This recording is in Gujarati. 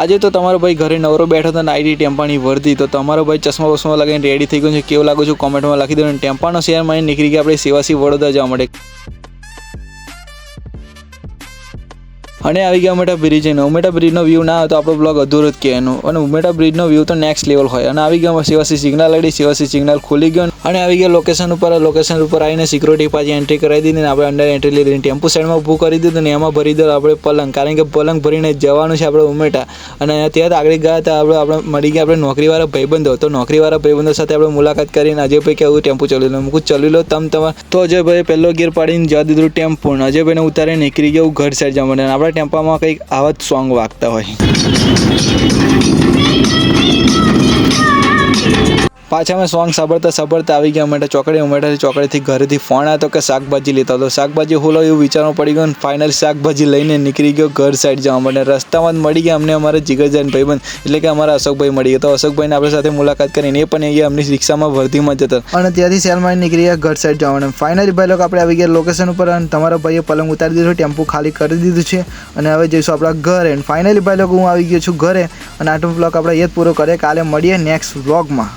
આજે તો તમારો ભાઈ ઘરે નવરો બેઠો હતો નાઇટી ટેમ્પાની વર્દી, તો તમારો ભાઈ ચશ્મા વસમાં લગાવીને રેડી થઈ ગયો છે. કેવું લાગુ છું કોમેન્ટમાં લખી દો. ટેમ્પાનો શેર માં નીકળી ગયા આપણે સેવાસી વડોદરા જવા માટે. અને આવી ગયા ઉમેટા બ્રિજ. ઉમેટા બ્રિજનો વ્યૂ ના હોય તો આપણો બ્લોગ અધૂરો જ કહેવાનો. અને ઉમેટા બ્રિજનો વ્યૂ તો નેક્સ્ટ લેવલ હોય. અને આવી ગયા સેવાસી સિગ્નલ આડી, સેવાસી સિગ્નલ ખુલી ગયો અને આવી ગયા લોકેશન ઉપર આવીને સિક્યુરિટી પાછી એન્ટ્રી કરાવી દીધી ને આપણે અંદર એન્ટ્રી લીધી. ટેમ્પો સાઈડમાં ઊભું કરી દીધું ને એમાં ભરી દો આપણે પલંગ, કારણ કે પલંગ ભરીને જવાનું છે આપણે ઉમેટા. અને ત્યાં આગળ ગયા હતા આપણે મળી ગયા આપણે નોકરીવાળા ભાઈબંધો. તો નોકરીવાળા ભાઈબંધો સાથે આપણે મુલાકાત કરીને અજયભાઈ કેવું ટેમ્પો ચલાવી લો, મૂકું ચલાવી લો તમારે. તો અજયભાઈ પહેલો ગિયર પાડીને જવા દીધું ટેમ્પો. અજયભાઈને ઉતારીને નીકળી ગયું ઘર સાઈડ જવા માટે. આપણા ટેમ્પામાં કંઈક આવા જ સોંગ વાગતા હોય. પાછા અમે સોંગ સાંભળતા આવી ગયા ઉમેટા ચોકડી. ઉમેટાથી ચોકડીથી ઘરેથી ફોન આવ્યો કે શાકભાજી લેતા હતો. શાકભાજી હોલો એવું વિચારવું પડી ગયું. ફાઇનલ શાકભાજી લઈને નીકળી ગયો ઘર સાઈડ જવા માટે. રસ્તામાં જ મળી ગયા અમને અમારા જીગરજાન ભાઈબંધ, એટલે કે અમારા અશોકભાઈ મળી ગયા. તો અશોકભાઈને આપણે સાથે મુલાકાત કરીને એ પણ અહીંયા અમની રિક્ષામાં વર્ધીમાં જતા અને ત્યાંથી સેલમાં નીકળી ગયા ઘર સાઈડ જવા માટે. ફાઇનલી ભાઈ લોકો આપણે આવી ગયા લોકેશન ઉપર અને તમારા ભાઈએ પલંગ ઉતારી દીધું, ટેમ્પો ખાલી કરી દીધું છે અને હવે જઈશું આપણા ઘરે. ફાઇનલી ભાઈ લોકો હું આવી ગયો છું ઘરે અને આટલો બ્લોગ આપણે એ જ પૂરો કરીએ. કાલે મળીએ નેક્સ્ટ વ્લોગમાં.